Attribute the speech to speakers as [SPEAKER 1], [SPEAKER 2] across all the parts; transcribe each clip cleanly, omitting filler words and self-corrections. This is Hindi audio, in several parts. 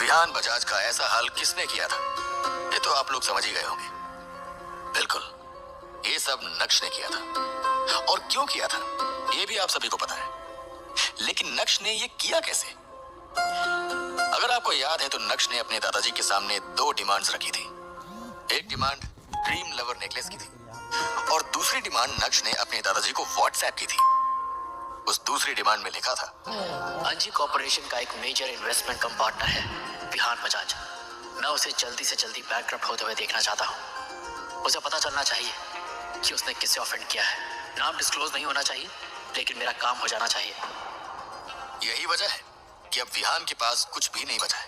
[SPEAKER 1] विहान बजाज का ऐसा हाल किसने किया था, ये तो आप लोग समझ ही गए होंगे। बिल्कुल, ये सब नक्श ने किया था। और क्यों किया था ये भी आप सभी को पता है, लेकिन नक्श ने ये किया कैसे? अगर आपको याद है तो नक्श ने अपने दादाजी के सामने दो डिमांड्स रखी थी। एक डिमांड ड्रीम लवर नेकलेस की थी और दूसरी डिमांड नक्श ने अपने दादाजी को व्हाट्सएप की थी। उस दूसरी डिमांड में लिखा था,
[SPEAKER 2] अंजी कॉर्पोरेशन का एक मेजर इन्वेस्टमेंट कम पार्टनर है विहान बजाज। मैं उसे जल्दी से जल्दी बैंकक्रप्ट होते हुए देखना चाहता हूँ। उसे पता चलना चाहिए कि उसने किससे ऑफेंड किया है। नाम डिस्क्लोज नहीं होना चाहिए, लेकिन मेरा काम हो जाना चाहिए।
[SPEAKER 1] यही वजह है कि अब विहान के पास कुछ भी नहीं बचा है।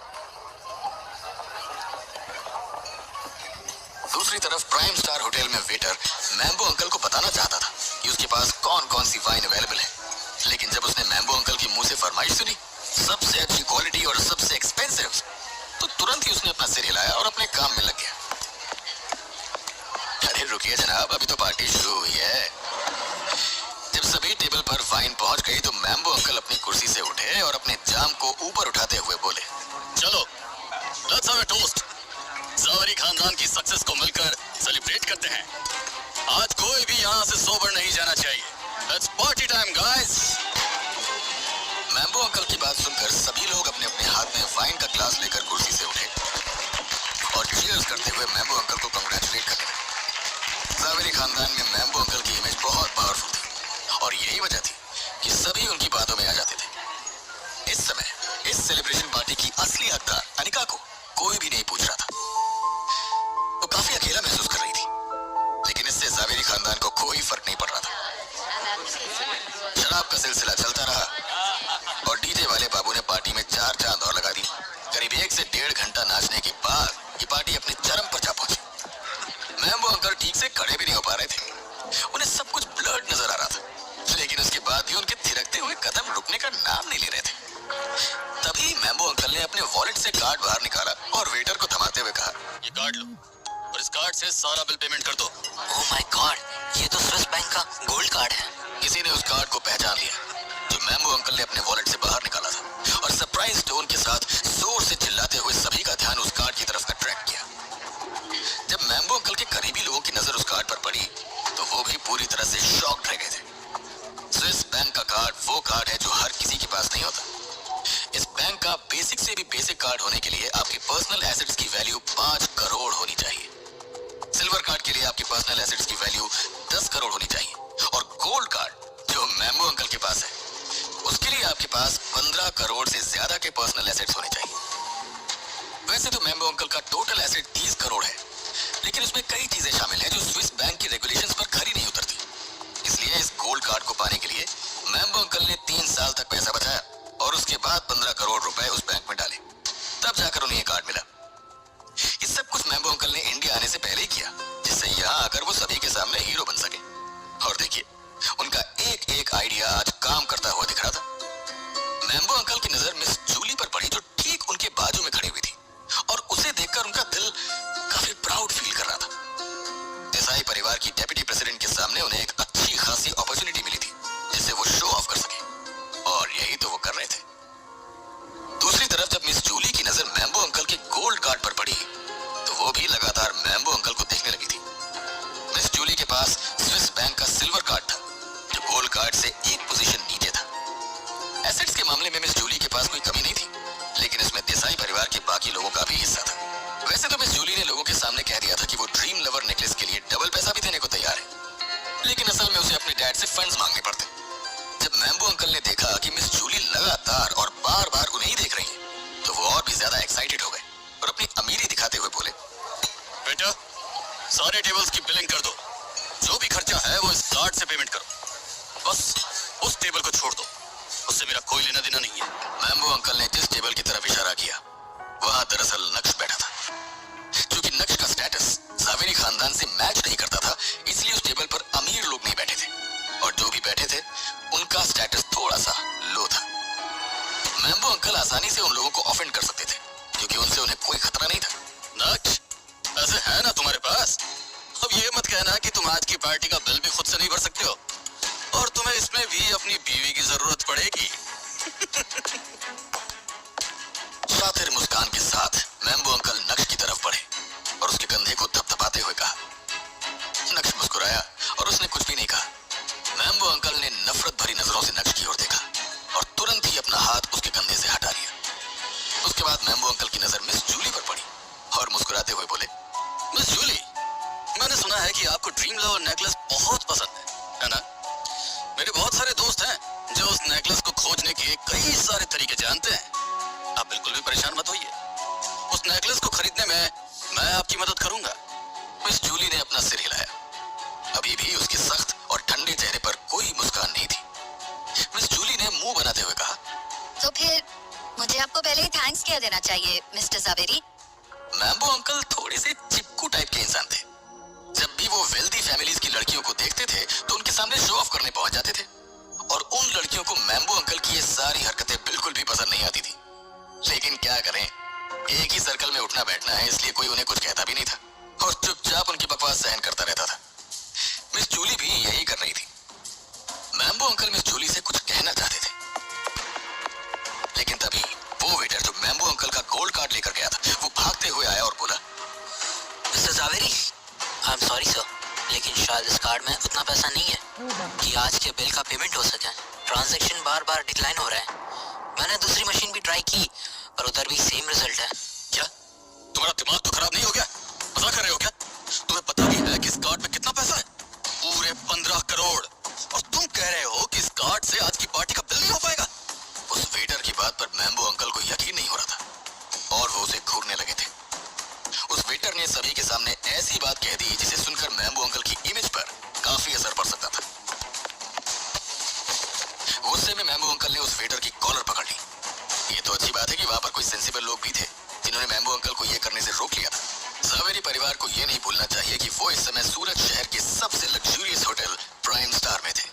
[SPEAKER 1] दूसरी तरफ प्राइम स्टार होटल में वेटर मैम्बो अंकल को बताना चाहता था कि उसके पास कौन कौन सी वाइन अवेलेबल है, लेकिन जब उसने मैम्बो अंकल की मुंह से फरमाइश सुनी सबसे अच्छी क्वालिटी और सबसे एक्सपेंसिव, तो तुरंत ही उसने अपना सिर हिलाया और अपने काम में लग गया। अरे रुकिए जनाब, अभी तो पार्टी शुरू हुई है। जब सभी टेबल पर वाइन पहुंच गई तो मैम्बो अंकल अपनी कुर्सी से उठे और अपने जाम को ऊपर उठाते हुए बोले,
[SPEAKER 3] चलो लेट्स हैव अ टोस्ट। ज़ावरी खानदान की सक्सेस को मिलकर सेलिब्रेट करते हैं। आज कोई भी यहाँ से सोबर नहीं जाना चाहिए। Let's party time guys.
[SPEAKER 1] Mambo uncle की बात सुनकर सभी लोग अपने अपने हाथ में वाइन का ग्लास लेकर कुर्सी से उठे और चीयर्स करते हुए मैम्बो अंकल को कांग्रेचुलेट करने लगे। ज़ावरी खानदान में मैम्बो अंकल की इमेज बहुत पावरफुल थी और यही वजह थी कि सभी उनकी बातों में आ जाते थे। इस समय इस सेलिब्रेशन पार्टी की असली हकदार अनिका को कोई भी नहीं पूछ रहा था। वो काफी अकेला महसूस कर रही थी, लेकिन इससे ज़ावेरी खानदान को कोई फर्क नहीं पड़ रहा था। शराब का सिलसिला चलता रहा और डीजे वाले बाबू ने पार्टी में 4 चांद और लगा दी। करीब 1 से 1.5 घंटा नाचने के बाद ये पार्टी अपने चरम पर जा पहुंची। मैम्बो अंकल ठीक से खड़े भी नहीं हो पा रहे थे। उन्हें सब कुछ ब्लर्ड नजर आ रहा था, लेकिन उसके बाद भी उनके थिरकते हुए कदम रुकने का नाम नहीं ले रहे थे। तभी मैम्बो अंकल ने अपने वॉलेट से कार्ड बाहर निकाला और वेटर को थमाते हुए कहा,
[SPEAKER 3] ये कार्ड लो और इस कार्ड से सारा बिल पेमेंट कर दो।
[SPEAKER 2] ओह माय गॉड, ये तो स्विस बैंक का गोल्ड कार्ड है।
[SPEAKER 1] किसी ने उस कार्ड को पहचान लिया जो मैम्बो अंकल ने अपने वॉलेट से बाहर निकाला था और सरप्राइज टोन के साथ जोर से चिल्लाते हुए सभी का ध्यान उस कार्ड की तरफ अट्रैक्ट किया। जब मैम्बो अंकल के करीबी लोगों की नजर उस कार्ड पर पड़ी तो वो भी पूरी तरह से शॉक्ड रह गए थे। स्विस बैंक का कार्ड वो कार्ड है जो हर किसी के पास नहीं होता। इस बैंक का बेसिक से भी बेसिक कार्ड होने के लिए आपकी पर्सनल एसेट्स की वैल्यू 5 करोड़ होनी चाहिए। सिल्वर कार्ड के लिए आपकी पर्सनल एसेट्स की वैल्यू 10 करोड़ होनी चाहिए और गोल्ड कार्ड जो मैम्बो अंकल के पास है उसके लिए आपके पास 15 करोड़ से ज्यादा के पर्सनल एसेट्स होने चाहिए। वैसे तो मैम्बो अंकल का टोटल एसेट 30 करोड़ है, लेकिन उसमें कई चीजें शामिल हैं जो स्विस बैंक की रेगुलेशंस पर खरी नहीं उतरती। इसलिए इस गोल्ड कार्ड को पाने के लिए मैम्बो अंकल ने 3 साल तक पैसा बचाया और उसके बाद 15 करोड़ रुपए उस बैंक में डाले, तब जाकर उन्हें ये कार्ड मिला। ये सब कुछ मैम्बो अंकल ने इंडिया आने से पहले ही किया, जिससे यहाँ आकर वो सभी के सामने हीरो बन सके। और देखिए, उनका एक एक आइडिया आज काम करता हुआ दिख रहा था। मैम्बो अंकल की नजर मिस जूली पर पड़ी जो ठीक उनके बाजू में खड़ी हुई थी और उसे देखकर उनका दिल काफी प्राउड फील कर रहा था। देसाई परिवार की डेप्यूटी प्रेसिडेंट के सामने उन्हें एक अच्छी खासी अपॉर्चुनिटी मिली थी जिससे वो शो ऑफ कर सके, और यही तो वो कर रहे थे। दूसरी तरफ जब मिस जूली की नजर मैम्बो अंकल के गोल्ड कार्ड पर पड़ी तो वो भी लगातार मैम्बो अंकल को देखने लगी थी। मिस जूली के पास स्विस बैंक का सिल्वर कार्ड था जो गोल्ड कार्ड से एक पोजीशन नीचे था। एसेट्स के मामले में मिस जूली के पास कोई कमी नहीं थी, लेकिन इसमें देसाई परिवार के बाकी लोगों का भी हिस्सा था। वैसे तो मिस जूली ने लोगों के सामने कह दिया था कि वो ड्रीम लवर नेकलेस के लिए डबल पैसा भी देने को तैयार है, लेकिन असल में उसे अपने डैड से फंड्स मांगने पड़ते। जब मैम्बो अंकल ने देखा कि मिस जूली लगातार और बार बार उन्हें ही देख रही है तो वो और भी ज्यादा एक्साइटेड हो गए और अपनी अमीरी दिखाते हुए बोले,
[SPEAKER 3] बेटा सारे टेबल्स की बिलिंग कर दो। जो भी खर्चा है वो इस कार्ड से पेमेंट करो। बस उस टेबल को छोड़ दो, उससे मेरा कोई लेना देना नहीं है।
[SPEAKER 1] मैम्बो अंकल ने जिस टेबल की तरफ इशारा किया वहां दरअसल नक्श बैठा था। क्योंकि नक्श का स्टेटस ज़ावेरी खानदान से मैच नहीं करता था, इसलिए उस टेबल पर अमीर लोग नहीं बैठे थे और जो भी बैठे थे उनका स्टेटस थोड़ा सा लो था। मैम्बो अंकल आसानी से उन लोगों को ऑफेंड कर सकते थे क्योंकि उनसे उन्हें कोई खतरा नहीं था।
[SPEAKER 3] नक्श ऐसे है ना तुम्हारे पास? अब ये मत कहना कि तुम आज की पार्टी का बिल भी खुद से नहीं भर सकते हो और तुम्हें इसमें भी अपनी बीवी की जरूरत पड़ेगी।
[SPEAKER 1] शातिर मुस्कान के साथ
[SPEAKER 3] नेकलेस बहुत पसंद है ना? मेरे बहुत सारे दोस्त हैं जो उस नेकलेस को खोजने के कई सारे तरीके जानते हैं। आप बिल्कुल भी परेशान मत होइए, उस नेकलेस को खरीदने में मैं आपकी मदद करूंगा।
[SPEAKER 1] मिस जूली ने अपना सिर हिलाया। अभी भी उसके सख्त और ठंडे चेहरे पर कोई मुस्कान नहीं थी। मिस जूली ने मुंह बनाते हुए कहा,
[SPEAKER 4] तो फिर मुझे आपको पहले ही थैंक्स कह देना चाहिए मिस्टर जावेरी।
[SPEAKER 1] मैम्बो अंकल थोड़े से चिपकू टाइप के इंसान थे। जब भी वो वेल्दी फैमिलीज की लड़कियों को देखते थे तो उनके सामने शो ऑफ करने पहुंच जाते थे, और उन लड़कियों को मैम्बो अंकल की ये सारी हरकतें बिल्कुल भी पसंद नहीं आती थी। लेकिन क्या करें, एक ही सर्कल में उठना बैठना है, इसलिए कोई उन्हें कुछ कहता भी नहीं था और चुपचाप उनकी बकवास सहन करता रहता था। मिस जूली भी यही कर रही थी। मैम्बो अंकल मिस जूली से कुछ कहना चाहते थे, लेकिन तभी वो वेटर जो मैम्बो अंकल का गोल्ड कार्ड लेकर गया था, वो भागते हुए आया और बोला,
[SPEAKER 2] mister Zaveri, I am sorry sir, लेकिन शायद इस कार्ड में उतना पैसा नहीं है कि आज के बिल का पेमेंट हो सके। ट्रांजैक्शन बार बार डिक्लाइन हो रहा है। मैंने दूसरी मशीन भी ट्राई की पर उधर भी सेम रिजल्ट है।
[SPEAKER 3] क्या तुम्हारा दिमाग तो खराब नहीं हो गया? मजाक कर रहे हो क्या? तुम्हें पता भी है कि इस कार्ड में कितना पैसा है? पूरे 15 करोड़। और तुम कह रहे हो कि इस कार्ड से आज की पार्टी का बिल नहीं हो पाएगा?
[SPEAKER 1] उस वेटर की बात पर मैम्बो अंकल को यकीन नहीं हो रहा था और वो उसे घूरने लगे थे। उस वेटर ने सभी के सामने ऐसी बात कह दी जिसे सुनकर मैम्बो अंकल की इमेज पर काफी असर पड़ सकता था। गुस्से में मैम्बो अंकल ने उस वेटर की कॉलर पकड़ ली। ये तो अच्छी बात है कि वहां पर कोई सेंसिबल लोग भी थे जिन्होंने मैम्बो अंकल को ये करने से रोक लिया था। जावेरी परिवार को ये नहीं भूलना चाहिए कि वो इस समय सूरत शहर के सबसे लग्जूरियस होटल प्राइम स्टार में थे।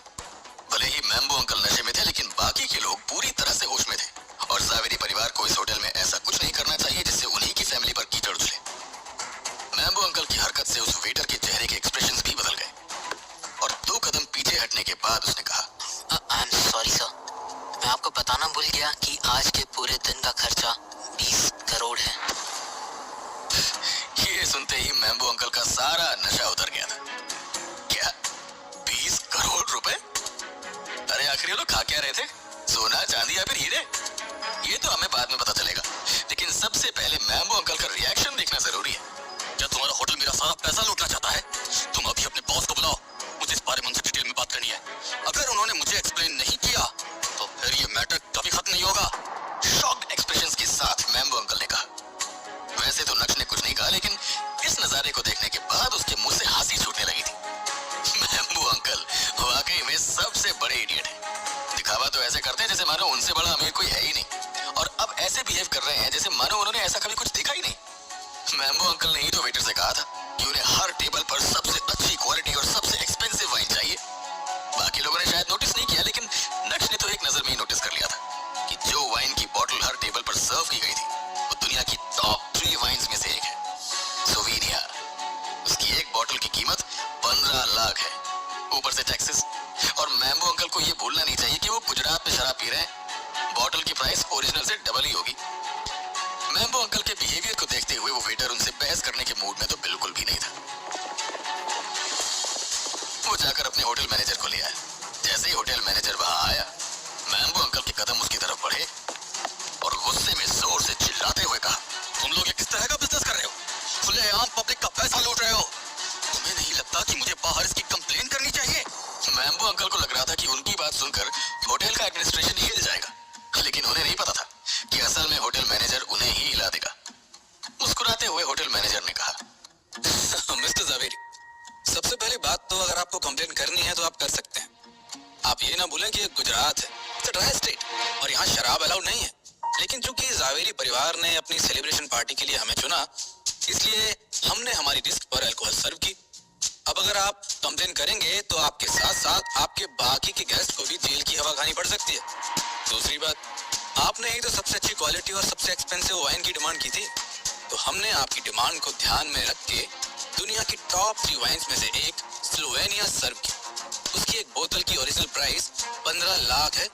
[SPEAKER 1] भले ही मैम्बो अंकल नशे में थे, लेकिन बाकी के लोग पूरी तरह से होश में थे, और जावेरी परिवार को इस होटल में ऐसा कुछ नहीं करना चाहिए जिससे उन्हीं की फैमिली पर कीचड़ उछले। मैम्बो अंकल की हरकत से उस वेटर के चेहरे के एक्सप्रेशंस भी बदल गए, और 2 कदम पीछे हटने के बाद उसने कहा,
[SPEAKER 2] आई एम सॉरी सर, मैं आपको बताना भूल गया कि आज के पूरे दिन का खर्चा 20 करोड़ है।
[SPEAKER 1] ये सुनते ही मैम्बो अंकल का सारा नशा उतर गया था। क्या 20 करोड़ रुपए? अरे आखिर ये लोग खा क्या रहे थे? सोना, चांदी या फिर हीरे? ये तो हमें बाद में पता चलेगा, लेकिन सबसे पहले मैम्बो अंकल का रिएक्शन देखना जरूरी है।
[SPEAKER 3] क्या तुम्हारा होटल मेरा सारा पैसा लूटना चाहता है? तुम अभी अपने बॉस को बुलाओ, मुझे इस बारे में उनसे डिटेल में बात करनी है। अगर उन्होंने मुझे एक्सप्लेन नहीं किया तो फिर ये मैटर कभी खत्म नहीं होगा।
[SPEAKER 1] शॉक्ड एक्सप्रेशंस के साथ मैम्बो अंकल ने कहा। वैसे तो नक्श ने कुछ नहीं कहा, लेकिन इस नजारे को देखने के बाद उसके मुंह से हंसी छूटने लगी थी। मैम्बो अंकल वाकई में सबसे बड़े इडियट हैं। दिखावा तो ऐसे करते हैं जैसे मानो उनसे बड़ा अमीर कोई है ही नहीं, और अब ऐसे बिहेव कर रहे हैं जैसे मानो उन्होंने ऐसा कभी कुछ देखा ही नहीं। मैम्बो अंकल ने ही तो वेटर से कहा था कि उन्हें हर टेबल पर सबसे अच्छी क्वालिटी और सबसे एक्सपेंसिव वाइन चाहिए। बाकी लोगों ने शायद नोटिस नहीं किया, लेकिन नक्श ने तो एक नजर में ही नोटिस कर लिया था कि जो वाइन की बोतल हर टेबल पर सर्व की गई थी वो दुनिया की टॉप 3 वाइन्स में से एक है, सोविनिया। उसकी एक बोतल की कीमत 15 लाख है, ऊपर से टैक्सेस। और मैम्बो अंकल को ये भूलना नहीं चाहिए कि वो गुजरात में शराब पी रहे हैं। बोतल की प्राइस ओरिजिनल से डबल ही होगी। मैम्बो अंकल के बिहेवियर को देखते हुए वो वेटर उनसे बहस करने के मूड में तो बिल्कुल भी नहीं था। वो जाकर अपने होटल मैनेजर को ले आया। जैसे ही होटल मैनेजर वहां आया, मैम्बो अंकल के कदम उसकी तरफ बढ़े और गुस्से में जोर से चिल्लाते हुए कहा,
[SPEAKER 3] तुम लोग ये किस तरह का बिजनेस कर रहे हो? खुलेआम पब्लिक का पैसा लूट रहे हो। तुम्हें नहीं लगता कि मुझे बाहर इसकी कंप्लेन करनी चाहिए?
[SPEAKER 1] मैम्बो अंकल को लग रहा था कि उनकी बात सुनकर होटल का एडमिनिस्ट्रेशन हिल जाएगा, लेकिन उन्हें नहीं पता था कि असल में होटल मैनेजर उन्हें ही हिला देगा। मुस्कुराते हुए होटल मैनेजर ने कहा,
[SPEAKER 3] मिस्टर जावेरी, सबसे पहली बात तो अगर आपको कंप्लेन करनी है तो आप कर सकते हैं। आप ये ना भूलें कि ये गुजरात है, इट्स अ ड्राई स्टेट, और यहाँ शराब अलाउड नहीं है। लेकिन चूंकि जावेरी परिवार ने अपनी सेलिब्रेशन पार्टी के लिए हमें चुना, इसलिए हमने हमारी रिस्क पर अल्कोहल सर्व की। अब अगर आप कंप्लेन करेंगे तो आपके साथ साथ आपके बाकी के गेस्ट को भी जेल की हवा खानी पड़ सकती है। दूसरी बात, आपने ही तो सबसे अच्छी क्वालिटी और सबसे एक्सपेंसिव वाइन की डिमांड की थी, तो हमने आपकी डिमांड को ध्यान में रख के दुनिया की टॉप 3 वाइन्स में से एक स्लोवेनिया सर्व की। उसकी एक बोतल की ओरिजिनल प्राइस 15 लाख है।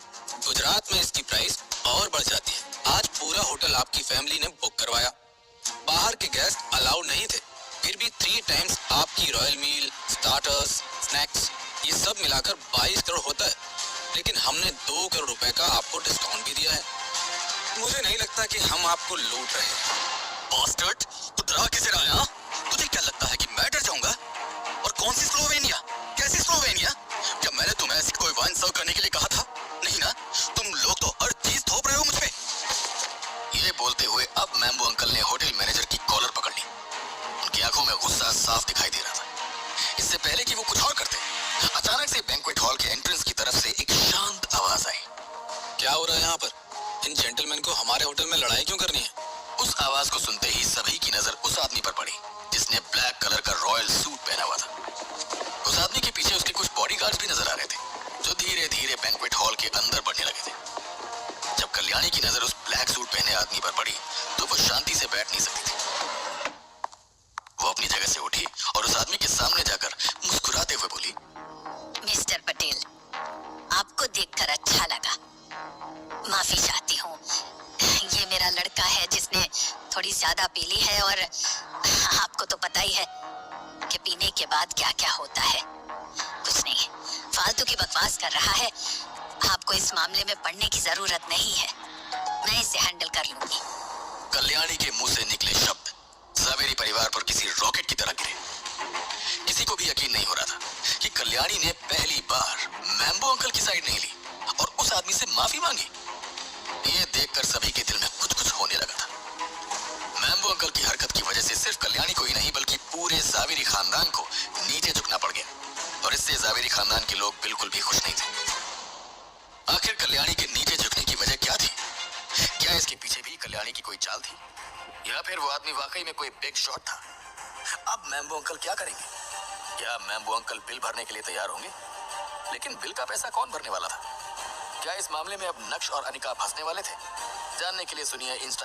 [SPEAKER 3] गुजरात में इसकी प्राइस और बढ़ जाती है। आज पूरा होटल आपकी फैमिली ने बुक करवाया। बाहर के गेस्ट अलाउड नहीं थे, फिर भी 3 टाइम्स आपकी रॉयल मील, स्टार्टर्स, स्नैक्स, ये सब मिलाकर 22 करोड़ होता है। लेकिन हमने 2 करोड़ रुपए का आपको डिस्काउंट भी दिया है। मुझे नहीं लगता कि हम आपको लूट रहे हैं। बास्टर्ड, तू डरा किसे रहा है? तुझे क्या लगता है कि मैं डर जाऊंगा? और कौन सी स्लोवेनिया?
[SPEAKER 1] मैंने तुम्हें ऐसी कोई वाइन सर्व करने के लिए कहा था? नहीं ना? तुम लोग तो हर चीज थोप रहे हो मुझ पे। ये बोलते हुए अब मैम्बो अंकल ने होटल मैनेजर की कॉलर पकड़ ली। उनकी आंखों में गुस्सा साफ दिखाई दे रहा था। इससे पहले कि वो कुछ और करते, अचानक से बैंक्वेट हॉल के एंट्रेंस की तरफ से एक शांत आवाज आई।
[SPEAKER 3] क्या हो रहा है यहाँ पर? इन जेंटलमैन को हमारे होटल में लड़ाई क्यों करनी है?
[SPEAKER 1] उस आवाज को सुनते ही सभी की नजर उस आदमी पर पड़ी जिसने ब्लैक कलर का रॉयल सूट पहना हुआ था। उस आदमी के पीछे उसके कुछ बॉडीगार्ड्स भी नजर आ रहे थे जो धीरे धीरे बैंक्वेट हॉल के अंदर बढ़ने लगे थे। जब कल्याणी की नजर उस ब्लैक सूट पहने आदमी पर पड़ी तो वो शांति से बैठ नहीं सकती थी। वो अपनी जगह से उठी और उस आदमी के सामने जाकर मुस्कुराते हुए बोली,
[SPEAKER 4] मिस्टर पटेल, आपको देखकर अच्छा लगा। माफी चाहती हूँ। ये मेरा लड़का है जिसने थोड़ी ज्यादा पी ली है और आपको तो पता ही है कि पीने के बाद क्या क्या होता है। कुछ नहीं, फालतू की बकवास कर रहा है। आपको इस मामले में पढ़ने की जरूरत नहीं है, मैं इसे हैंडल कर लूंगी।
[SPEAKER 1] कल्याणी के मुंह से निकले शब्द ज़ावेरी परिवार पर किसी रॉकेट की तरह गिरे। किसी को भी यकीन नहीं हो रहा था कि कल्याणी ने पहली बार मैम्बो अंकल की साइड नहीं ली और उस आदमी से माफी मांगी। ये देखकर सभी के दिल में कुछ कुछ होने लगा था। मैम्बो अंकल की हरकत की वजह से सिर्फ कल्याणी को ही नहीं बल्कि पूरे ज़ावेरी खानदान को नीचे झुकना पड़ गया और इससे ज़ावेरी खानदान के लोग बिल्कुल भी खुश नहीं थे। आखिर कल्याणी के नीचे झुकने की वजह क्या थी? क्या इसके पीछे भी कल्याणी की कोई चाल थी या फिर वो आदमी वाकई में कोई बिग शॉट था? अब मैम्बो अंकल क्या करेंगे? क्या मैम्बो अंकल बिल भरने के लिए तैयार होंगे? लेकिन बिल का पैसा कौन भरने वाला था? क्या इस मामले में अब नक्श और अनिका फंसने वाले थे? जानने के लिए सुनिए इंस्टा